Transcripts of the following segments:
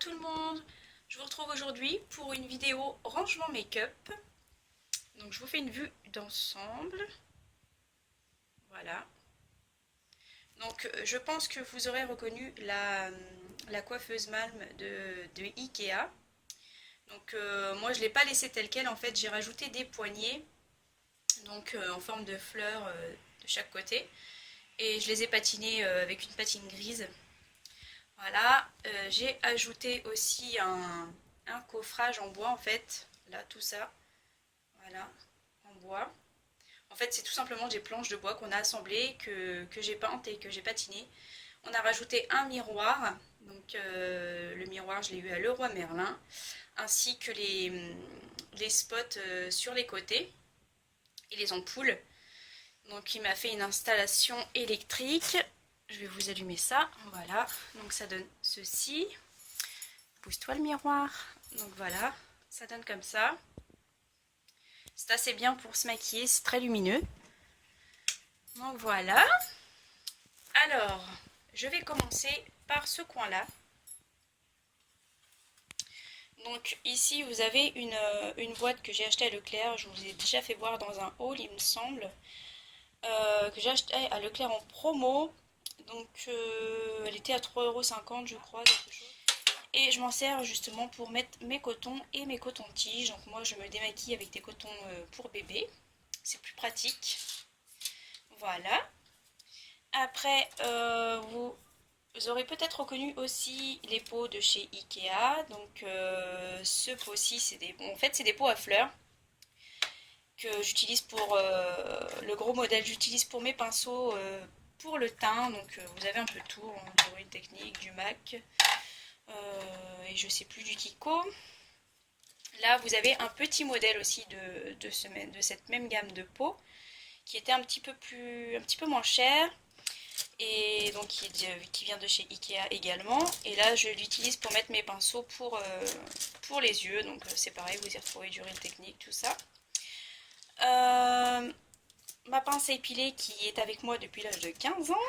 tout le monde, je vous retrouve aujourd'hui pour une vidéo rangement make-up. Donc je vous fais une vue d'ensemble. Voilà. Donc je pense que vous aurez reconnu la coiffeuse Malm de Ikea. Donc moi je ne l'ai pas laissée telle quelle, en fait j'ai rajouté des poignées donc en forme de fleurs de chaque côté. Et je les ai patinés avec une patine grise. Voilà, j'ai ajouté aussi un coffrage en bois en fait, là tout ça, voilà, en bois. En fait c'est tout simplement des planches de bois qu'on a assemblées, que j'ai peintes et que j'ai patinées. On a rajouté un miroir, donc le miroir je l'ai eu à Leroy Merlin, ainsi que les spots sur les côtés et les ampoules. Donc il m'a fait une installation électrique. Je vais vous allumer ça, voilà, donc ça donne ceci. Pousse-toi le miroir. Donc voilà, ça donne comme ça. C'est assez bien pour se maquiller, c'est très lumineux. Donc voilà. Alors, je vais commencer par ce coin-là. Donc ici, vous avez une boîte que j'ai achetée à Leclerc. Je vous ai déjà fait voir dans un haul, il me semble. Que j'ai acheté à Leclerc en promo. Donc elle était à 3,50 € je crois, quelque chose. Et je m'en sers justement pour mettre mes cotons et mes cotons-tiges. Donc moi je me démaquille avec des cotons pour bébé. C'est plus pratique. Voilà. Après vous aurez peut-être reconnu aussi les pots de chez Ikea. Donc ce pot-ci c'est des... Bon, en fait c'est des pots à fleurs que j'utilise pour le gros modèle. J'utilise pour mes pinceaux pour le teint. Donc vous avez un peu tout, hein, du Real Techniques, du MAC. Et je sais plus du Kiko. Là vous avez un petit modèle aussi de cette même gamme de pots qui était un petit peu moins cher et donc qui vient de chez Ikea également. Et là je l'utilise pour mettre mes pinceaux pour les yeux. Donc c'est pareil, vous y retrouvez du Real Techniques, tout ça. Ma pince à épiler qui est avec moi depuis l'âge de 15 ans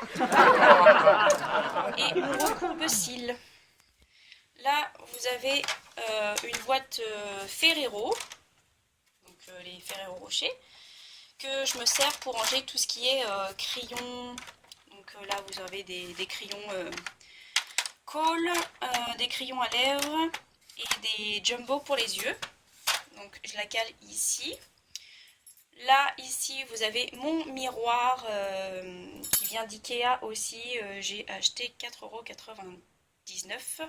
et mon recourbe-cils. Là, vous avez une boîte Ferrero, donc les Ferrero Rocher, que je me sers pour ranger tout ce qui est crayons. Donc là, vous avez des crayons Kohl, des crayons à lèvres et des jumbo pour les yeux. Donc je la cale ici. Là, ici, vous avez mon miroir qui vient d'Ikea aussi. J'ai acheté 4,99 €.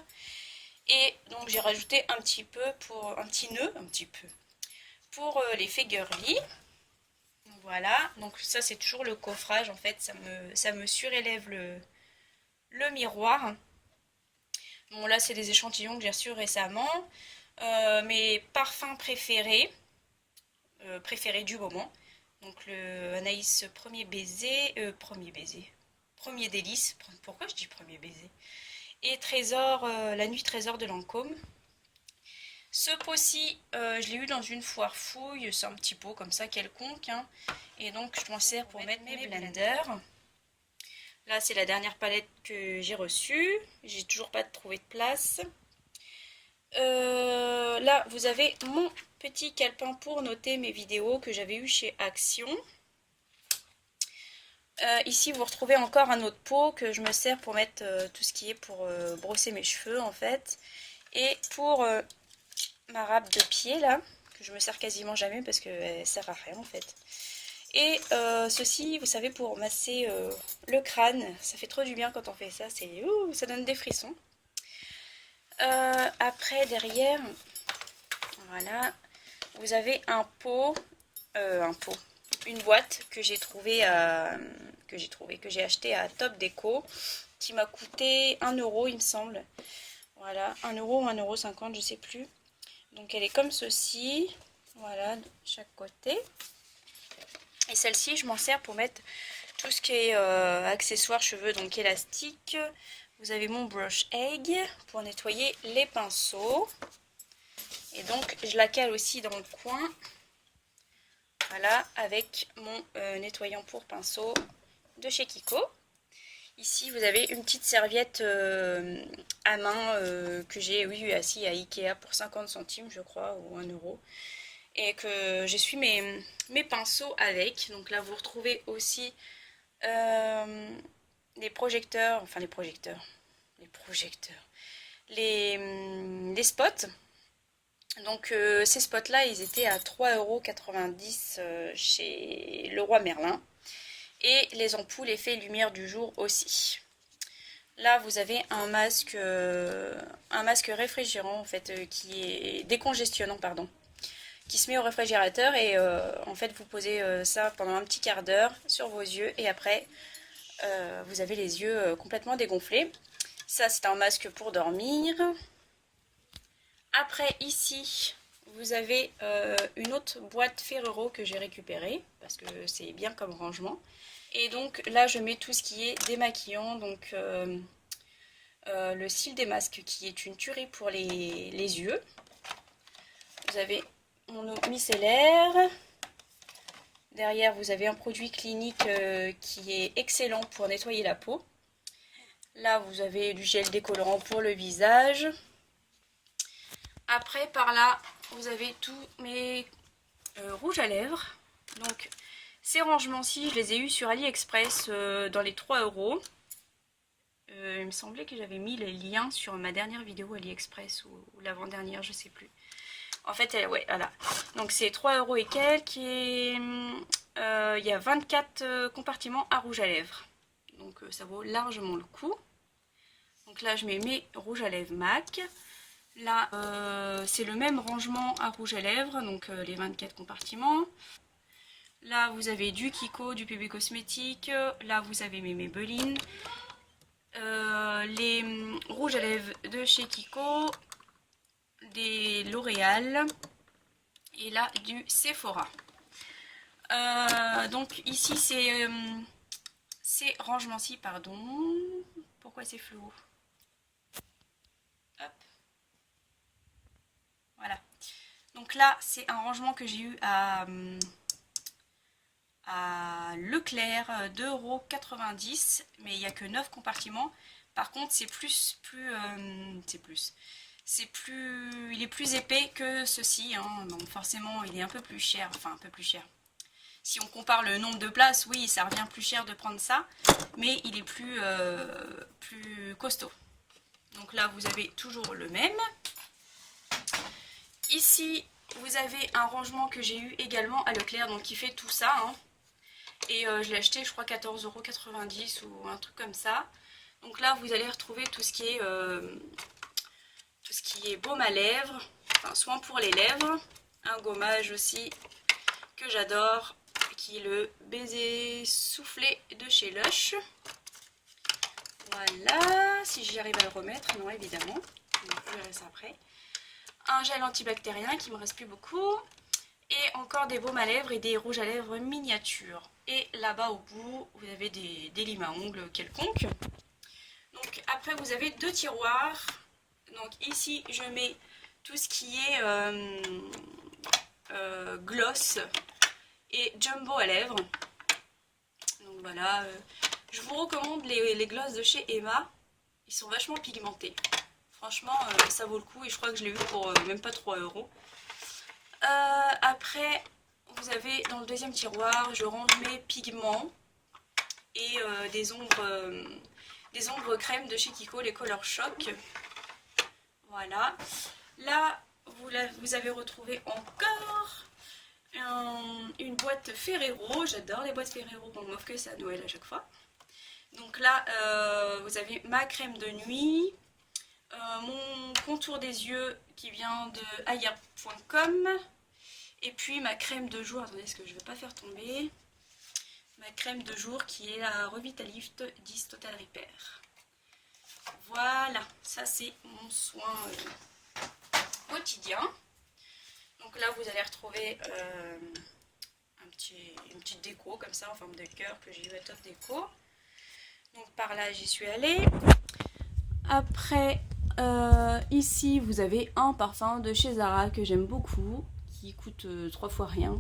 Et donc j'ai rajouté un petit peu pour un petit nœud, pour l'effet girly. Voilà, donc ça c'est toujours le coffrage en fait, ça me surélève le miroir. Bon là c'est des échantillons que j'ai reçus récemment. Mes parfums préférés du moment. Donc le Anaïs premier délice. Pourquoi je dis premier baiser? Et Trésor, la nuit trésor de Lancôme. Ce pot-ci, je l'ai eu dans une foire fouille, c'est un petit pot comme ça quelconque, hein. Et donc je m'en sers pour mettre mes blenders. Là c'est la dernière palette que j'ai reçue, j'ai toujours pas trouvé de place. Là vous avez mon petit calepin pour noter mes vidéos que j'avais eu chez Action. Ici vous retrouvez encore un autre pot que je me sers pour mettre tout ce qui est pour brosser mes cheveux en fait. Et pour ma râpe de pied là, que je me sers quasiment jamais parce qu'elle sert à rien en fait. Et ceci, vous savez, pour masser le crâne, ça fait trop du bien quand on fait ça, ça donne des frissons. Après derrière, voilà, vous avez une boîte que j'ai acheté à Top Déco, qui m'a coûté 1 € il me semble. Voilà, 1 € ou 1,50 €, je sais plus. Donc elle est comme ceci, voilà, de chaque côté. Et celle-ci, je m'en sers pour mettre tout ce qui est accessoires cheveux, donc élastique. Vous avez mon brush egg pour nettoyer les pinceaux. Et donc je la cale aussi dans le coin. Voilà, avec mon nettoyant pour pinceau de chez Kiko. Ici, vous avez une petite serviette à main que j'ai eu assis à Ikea pour 50 centimes, je crois, ou 1 euro. Et que j'essuie mes pinceaux avec. Donc là, vous retrouvez aussi les projecteurs, enfin les projecteurs, les spots. Donc ces spots-là, ils étaient à 3,90 € chez Leroy Merlin. Et les ampoules effet lumière du jour aussi. Là, vous avez un masque réfrigérant, en fait, qui est décongestionnant, pardon, qui se met au réfrigérateur et en fait, vous posez ça pendant un petit quart d'heure sur vos yeux et après, vous avez les yeux complètement dégonflés. Ça, c'est un masque pour dormir. Après, ici, vous avez une autre boîte Ferrero que j'ai récupérée parce que c'est bien comme rangement. Et donc là, je mets tout ce qui est démaquillant, donc le cil des masques qui est une tuerie pour les yeux. Vous avez mon eau micellaire. Derrière, vous avez un produit clinique qui est excellent pour nettoyer la peau. Là, vous avez du gel décolorant pour le visage. Après, par là, vous avez tous mes rouges à lèvres. Donc, ces rangements-ci, je les ai eus sur AliExpress dans les 3 €. Il me semblait que j'avais mis les liens sur ma dernière vidéo AliExpress ou l'avant-dernière, je sais plus. En fait, ouais, voilà. Donc c'est 3 € et quelques et il y a 24 compartiments à rouge à lèvres. Donc ça vaut largement le coup. Donc là, je mets mes rouges à lèvres MAC. Là, c'est le même rangement à rouge à lèvres, donc les 24 compartiments. Là, vous avez du Kiko, du PB Cosmétique. Là, vous avez mes Maybelline. Les rouges à lèvres de chez Kiko. Des L'Oréal. Et là, du Sephora. Donc ici, c'est rangement-ci, pardon. Pourquoi c'est flou? Hop. Voilà. Donc là, c'est un rangement que j'ai eu à Leclerc, 2,90 €, mais il n'y a que 9 compartiments. Par contre, il est plus épais que ceci, hein. Donc forcément, il est un peu plus cher, enfin un peu plus cher. Si on compare le nombre de places, oui, ça revient plus cher de prendre ça, mais il est plus costaud. Donc là, vous avez toujours le même. Ici, vous avez un rangement que j'ai eu également à Leclerc, donc qui fait tout ça, hein. Et je l'ai acheté, je crois, 14,90 € ou un truc comme ça. Donc là, vous allez retrouver tout ce qui est baume à lèvres, enfin soin pour les lèvres. Un gommage aussi que j'adore, qui est le baiser soufflé de chez Lush. Voilà, si j'y arrive à le remettre, non évidemment, je verrai ça après. Un gel antibactérien qui me reste plus beaucoup. Et encore des baumes à lèvres et des rouges à lèvres miniatures. Et là-bas au bout, vous avez des limes à ongles quelconques. Donc après, vous avez 2 tiroirs. Donc ici, je mets tout ce qui est gloss et jumbo à lèvres. Donc voilà, je vous recommande les gloss de chez Emma. Ils sont vachement pigmentés. Franchement, ça vaut le coup et je crois que je l'ai eu pour même pas 3 €. Après, vous avez dans le deuxième tiroir, je range mes pigments et des ombres crème de chez Kiko, les Color Shock. Voilà. Là, vous avez retrouvé encore une boîte Ferrero. J'adore les boîtes Ferrero, on m'offre que ça à Noël à chaque fois. Donc là, vous avez ma crème de nuit, mon contour des yeux qui vient de ayer.com. Et puis ma crème de jour, attendez, est-ce que je ne vais pas faire tomber? Ma crème de jour qui est la Revitalift 10 Total Repair. Voilà, ça c'est mon soin quotidien. Donc là vous allez retrouver une petite déco comme ça en forme de cœur que j'ai eu à Top Déco. Donc par là j'y suis allée. Après ici vous avez un parfum de chez Zara que j'aime beaucoup, qui coûte 3 fois rien.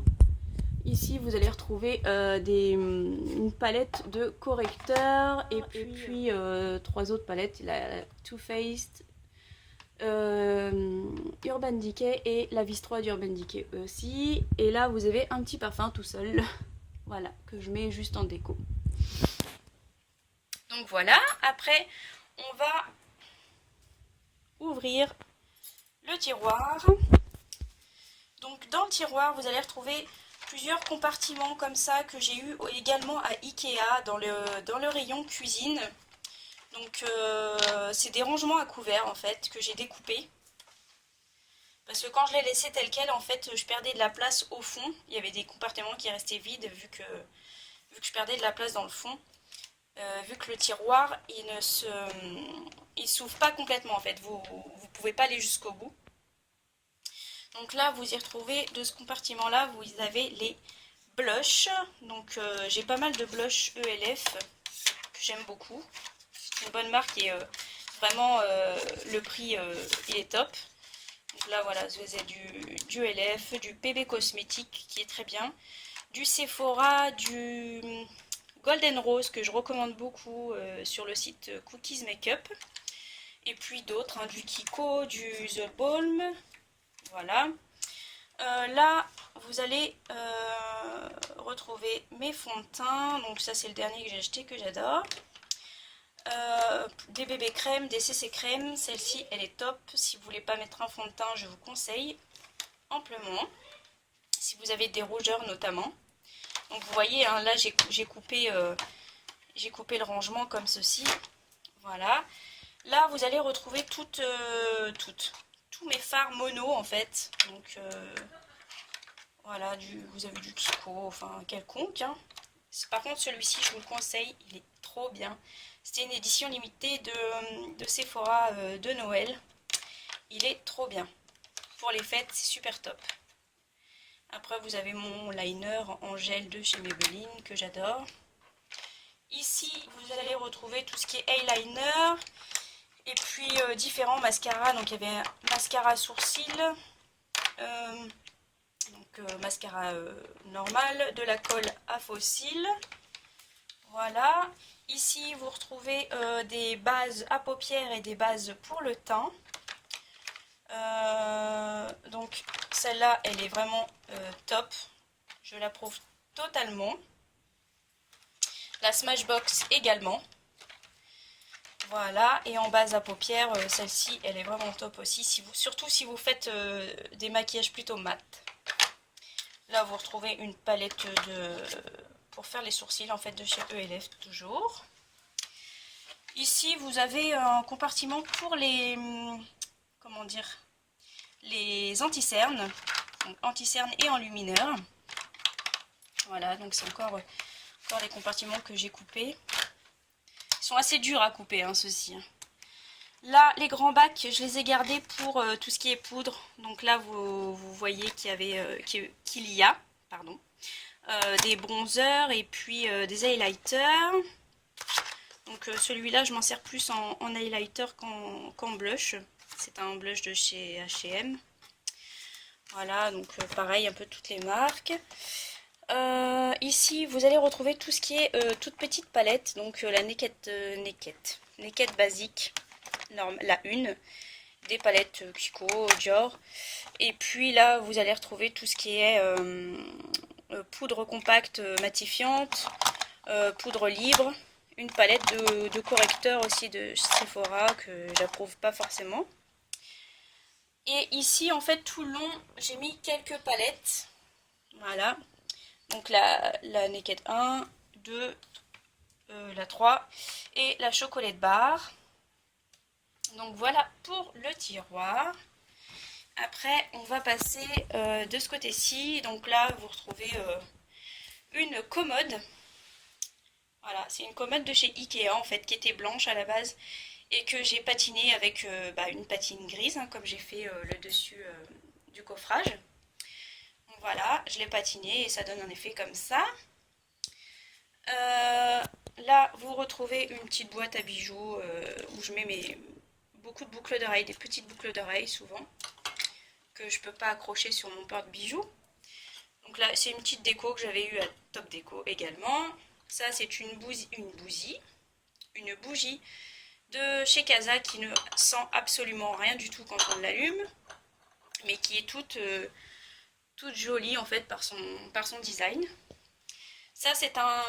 Ici, vous allez retrouver une palette de correcteurs et puis 3 autres palettes, la Too Faced, Urban Decay et la Vis 3 d'Urban Decay aussi. Et là, vous avez un petit parfum tout seul, voilà, que je mets juste en déco. Donc voilà, après, on va ouvrir le tiroir. Donc dans le tiroir, vous allez retrouver plusieurs compartiments comme ça que j'ai eu également à Ikea dans le rayon cuisine. Donc c'est des rangements à couverts en fait que j'ai découpés. Parce que quand je les laissais tels quels, en fait, je perdais de la place au fond. Il y avait des compartiments qui restaient vides vu que je perdais de la place dans le fond. Vu que le tiroir, il s'ouvre pas complètement en fait. Vous pouvez pas aller jusqu'au bout. Donc là, vous y retrouvez de ce compartiment-là, vous avez les blushs. Donc j'ai pas mal de blushs ELF que j'aime beaucoup. C'est une bonne marque et vraiment le prix il est top. Donc là voilà, vous avez du ELF, du PB Cosmétique qui est très bien, du Sephora, du Golden Rose que je recommande beaucoup sur le site Cookies Makeup. Et puis d'autres, hein, du Kiko, du The Balm. Voilà. Là, vous allez retrouver mes fonds de teint. Donc ça, c'est le dernier que j'ai acheté, que j'adore. Des bébés crèmes, des CC crèmes. Celle-ci, elle est top. Si vous voulez pas mettre un fond de teint, je vous conseille amplement. Si vous avez des rougeurs notamment. Donc vous voyez, hein, là, j'ai coupé le rangement comme ceci. Voilà. Là, vous allez retrouver tous mes fards mono en fait. Donc voilà, vous avez du Kiko, enfin quelconque. Hein. Par contre, celui-ci, je vous le conseille, il est trop bien. C'était une édition limitée de Sephora de Noël. Il est trop bien. Pour les fêtes, c'est super top. Après, vous avez mon liner en gel de chez Maybelline que j'adore. Ici, vous allez retrouver tout ce qui est eyeliner. Et puis différents mascaras. Donc il y avait un mascara sourcil, mascara normal, de la colle à faux cils. Voilà. Ici vous retrouvez des bases à paupières et des bases pour le teint. Donc celle-là, elle est vraiment top. Je l'approuve totalement. La Smashbox également. Voilà, et en base à paupières, celle-ci, elle est vraiment top aussi, surtout si vous faites des maquillages plutôt mat. Là, vous retrouvez une palette pour faire les sourcils, en fait, de chez ELF, toujours. Ici, vous avez un compartiment pour les, comment dire, les anti-cernes, anti-cernes et enlumineurs. Voilà, donc c'est encore les compartiments que j'ai coupés. Ils sont assez durs à couper, hein, ceux-ci. Là, les grands bacs, je les ai gardés pour tout ce qui est poudre. Donc là, vous voyez qu'il y a des bronzers et puis des highlighters. Donc celui-là, je m'en sers plus en highlighter qu'en blush. C'est un blush de chez H&M. Voilà, donc pareil, un peu toutes les marques. Ici, vous allez retrouver tout ce qui est toute petite palette. Donc la Naked basique. La une, des palettes Kiko, Dior, et puis là vous allez retrouver tout ce qui est poudre compacte matifiante, poudre libre, une palette de correcteurs aussi de Sephora que j'approuve pas forcément. Et ici en fait tout le long j'ai mis quelques palettes, voilà, donc la Naked 1, 2, la 3 et la chocolate bar. Donc voilà pour le tiroir. Après, on va passer de ce côté-ci. Donc là, vous retrouvez une commode. Voilà, c'est une commode de chez Ikea en fait, qui était blanche à la base et que j'ai patiné avec une patine grise, hein, comme j'ai fait le dessus du coffrage. Donc voilà, je l'ai patiné et ça donne un effet comme ça. Là, vous retrouvez une petite boîte à bijoux où je mets beaucoup de boucles d'oreilles, des petites boucles d'oreilles souvent, que je peux pas accrocher sur mon porte-bijoux. Donc Donc là, c'est une petite déco que j'avais eue à Top Déco également. Ça, c'est une bougie de chez Casa qui ne sent absolument rien du tout quand on l'allume, mais qui est toute jolie en fait par son design. Ça, c'est un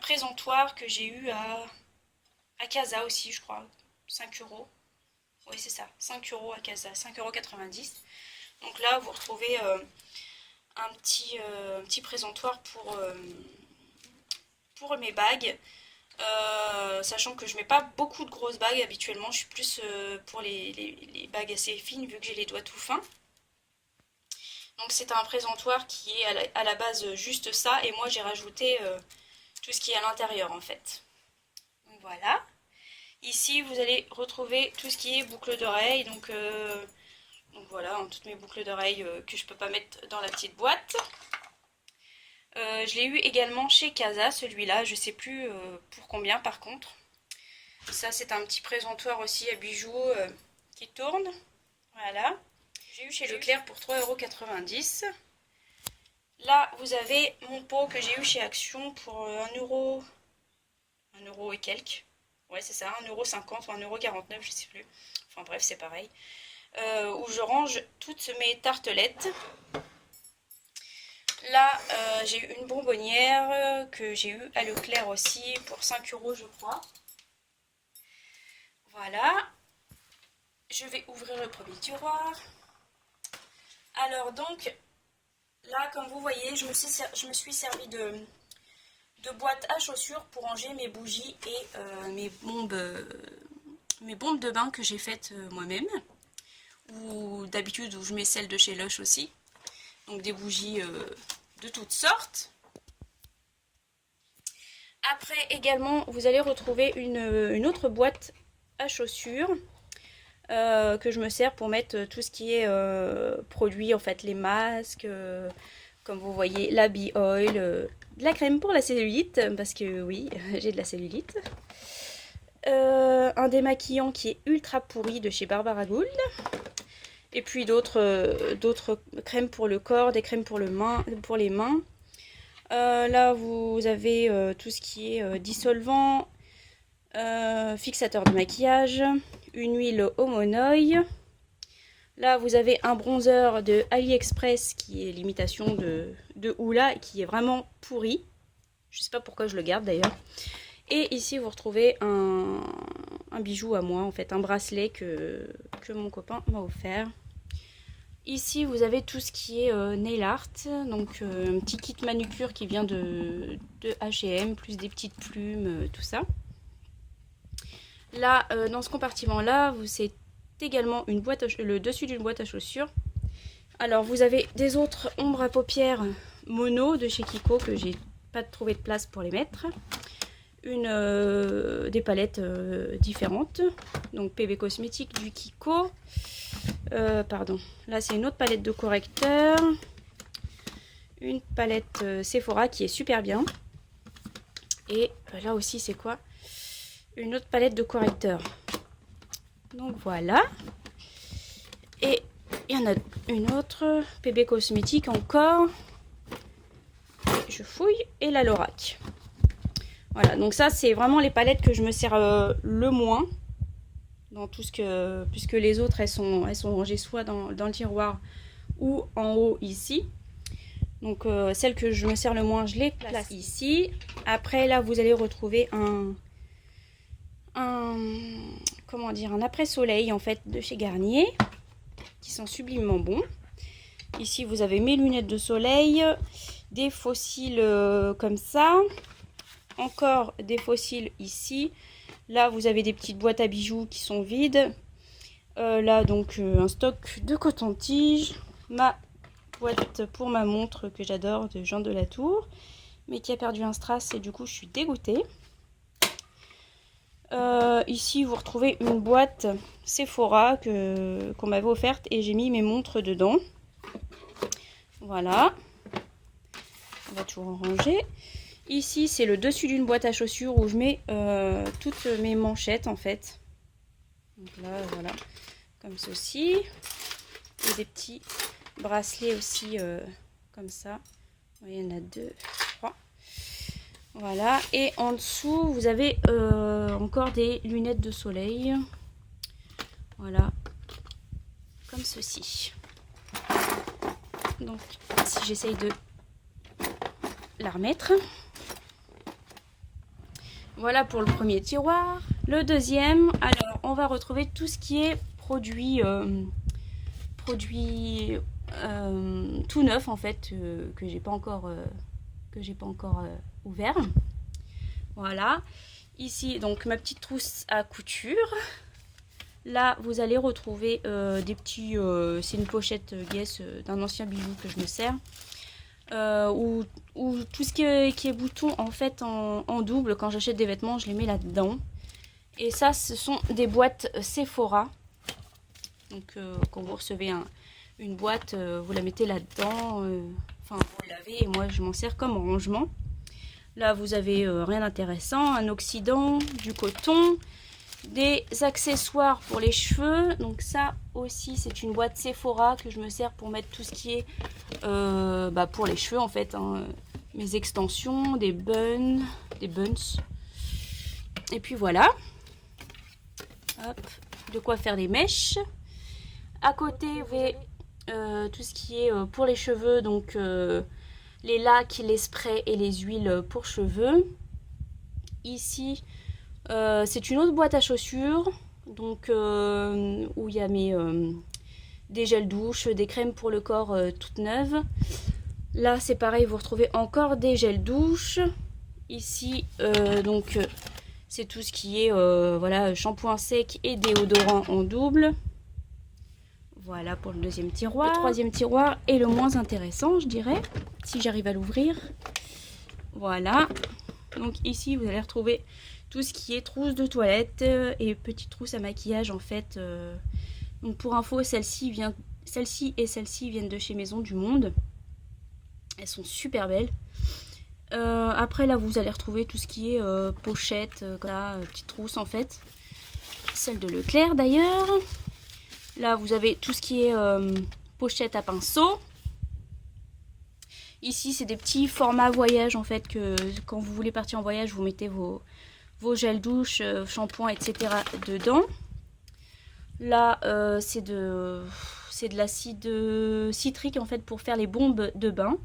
présentoir que j'ai eu à Casa aussi, je crois. 5 euros. Oui, c'est ça, 5 euros à Casa, 5,90 €. Donc là, vous retrouvez un petit présentoir pour mes bagues. Sachant que je mets pas beaucoup de grosses bagues habituellement, je suis plus pour les bagues assez fines vu que j'ai les doigts tout fins. Donc c'est un présentoir qui est à la base juste ça, et moi j'ai rajouté tout ce qui est à l'intérieur en fait. Donc voilà. Ici vous allez retrouver tout ce qui est boucles d'oreilles, donc voilà, hein, toutes mes boucles d'oreilles que je peux pas mettre dans la petite boîte. Je l'ai eu également chez Casa, celui-là, je sais plus pour combien par contre. Ça c'est un petit présentoir aussi à bijoux qui tourne. Voilà. J'ai eu chez Leclerc pour 3,90 €. Là vous avez mon pot que j'ai eu chez Action pour 1 €. 1 € et quelques. Ouais c'est ça, 1,50 € ou 1,49 €, je sais plus. Enfin bref c'est pareil. Où je range toutes mes tartelettes. Là, j'ai eu une bonbonnière que j'ai eu à Leclerc aussi pour 5 € je crois. Voilà. Je vais ouvrir le premier tiroir. Alors donc, là comme vous voyez, je me suis servi de boîte à chaussures pour ranger mes bougies et mes bombes de bain que j'ai faites moi-même. Ou d'habitude où je mets celles de chez Lush aussi. Donc des bougies de toutes sortes. Après également vous allez retrouver une autre boîte à chaussures que je me sers pour mettre tout ce qui est produits, en fait les masques, comme vous voyez la bee oil, de la crème pour la cellulite, parce que oui j'ai de la cellulite, un démaquillant qui est ultra pourri de chez Barbara Gould. Et puis d'autres crèmes pour le corps, des crèmes pour les mains. Là, vous avez tout ce qui est dissolvant, fixateur de maquillage, une huile Homonoï. Là, vous avez un bronzer de AliExpress qui est l'imitation de Hoola, qui est vraiment pourri. Je sais pas pourquoi je le garde d'ailleurs. Et ici, vous retrouvez un bijou à moi, en fait, un bracelet que mon copain m'a offert. Ici, vous avez tout ce qui est nail art, donc un petit kit manucure qui vient de H&M, plus des petites plumes, tout ça. Là, dans ce compartiment-là, c'est également le dessus d'une boîte à chaussures. Alors, vous avez des autres ombres à paupières mono de chez Kiko que j'ai pas trouvé de place pour les mettre. Des palettes différentes, donc PB Cosmétiques du Kiko. Pardon, là c'est une autre palette de correcteur, une palette Sephora qui est super bien, et là aussi c'est quoi, une autre palette de correcteur. Donc voilà, et il y en a une autre PB Cosmétiques encore, je fouille, et la Lorac. Voilà, donc ça c'est vraiment les palettes que je me sers le moins dans tout ce que, puisque les autres elles sont rangées soit dans le tiroir ou en haut ici. Donc celles que je me sers le moins, je les place ici. Après là vous allez retrouver un après-soleil en fait de chez Garnier qui sont sublimement bons. Ici vous avez mes lunettes de soleil, des faux cils comme ça, encore des faux cils ici. Là, vous avez des petites boîtes à bijoux qui sont vides. Là, donc, un stock de coton-tige. Ma boîte pour ma montre que j'adore de Jean de la Tour, mais qui a perdu un strass et du coup, je suis dégoûtée. Ici, vous retrouvez une boîte Sephora qu'on m'avait offerte et j'ai mis mes montres dedans. Voilà. On va tout ranger. Ici, c'est le dessus d'une boîte à chaussures où je mets toutes mes manchettes en fait. Donc là, voilà, comme ceci. Et des petits bracelets aussi comme ça. Vous voyez, il y en a 2, 3. Voilà, et en dessous, vous avez encore des lunettes de soleil. Voilà, comme ceci. Donc, si j'essaye de la remettre. Voilà pour le premier tiroir. Le deuxième, alors, on va retrouver tout ce qui est produit tout neuf en fait, que j'ai pas encore ouvert. Voilà, ici donc ma petite trousse à couture. Là vous allez retrouver des petits, c'est une pochette Guess d'un ancien bijou que je me sers, ou tout ce qui est bouton en fait en double. Quand j'achète des vêtements, je les mets là-dedans. Et ça, ce sont des boîtes Sephora. Donc quand vous recevez une boîte, vous la mettez là-dedans, enfin vous lavez, et moi je m'en sers comme rangement. Là vous avez rien d'intéressant, un oxydant, du coton, des accessoires pour les cheveux. Donc ça aussi c'est une boîte Sephora que je me sers pour mettre tout ce qui est pour les cheveux en fait, hein. Mes extensions, des buns, et puis voilà. Hop, de quoi faire des mèches. À côté vous avez tout ce qui est pour les cheveux, donc les lacs, les sprays et les huiles pour cheveux. Ici c'est une autre boîte à chaussures, donc où il y a des gels douche, des crèmes pour le corps toutes neuves. Là c'est pareil, vous retrouvez encore des gels douche. Ici donc c'est tout ce qui est voilà, shampoing sec et déodorant en double. Voilà pour le deuxième tiroir. Le troisième tiroir est le moins intéressant, je dirais, si j'arrive à l'ouvrir. Voilà. Donc ici, vous allez retrouver tout ce qui est trousse de toilette et petite trousse à maquillage en fait. Donc pour info, celle-ci et celle-ci viennent de chez Maison du Monde. Elles sont super belles. Après là, vous allez retrouver tout ce qui est pochette, petite trousse en fait. Celle de Leclerc d'ailleurs. Là, vous avez tout ce qui est pochette à pinceau. Ici, c'est des petits formats voyage en fait, que quand vous voulez partir en voyage, vous mettez vos gels douche, shampoing, etc. dedans. Là, c'est de l'acide citrique en fait pour faire les bombes de bain.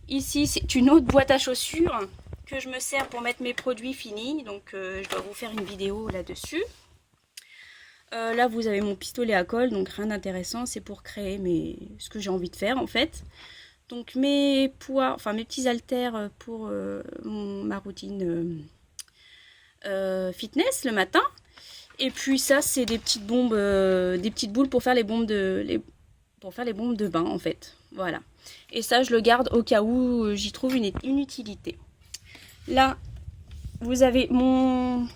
Ici, c'est une autre boîte à chaussures que je me sers pour mettre mes produits finis. Donc, je dois vous faire une vidéo là-dessus. Là vous avez mon pistolet à colle, donc rien d'intéressant, c'est pour créer ce que j'ai envie de faire en fait. Donc mes poids, enfin mes petits haltères pour ma routine fitness le matin. Et puis ça c'est des petites bombes, des petites boules pour faire les bombes de bain en fait. Voilà. Et ça je le garde au cas où j'y trouve une utilité. Là vous avez mon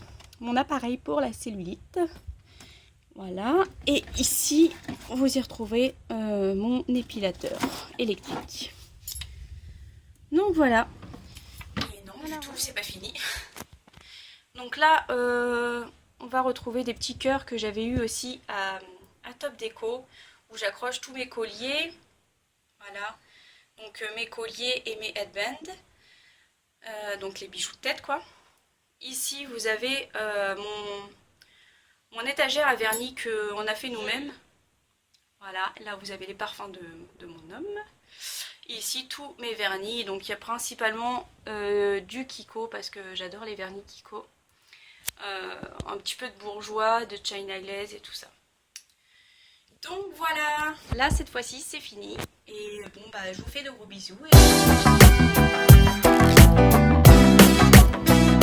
appareil pour la cellulite. Voilà, et ici vous y retrouvez mon épilateur électrique. Donc voilà. Et non, du tout, c'est pas fini. Donc là, on va retrouver des petits cœurs que j'avais eu aussi à Top Déco, où j'accroche tous mes colliers. Voilà, donc mes colliers et mes headbands, donc les bijoux de tête quoi. Ici vous avez mon étagère à vernis qu'on a fait nous-mêmes. Voilà, là vous avez les parfums de mon homme. Et ici tous mes vernis, donc il y a principalement du Kiko parce que j'adore les vernis Kiko. Un petit peu de bourgeois, de China Glaze et tout ça. Donc voilà, là cette fois-ci c'est fini. Et bon bah je vous fais de gros bisous. Et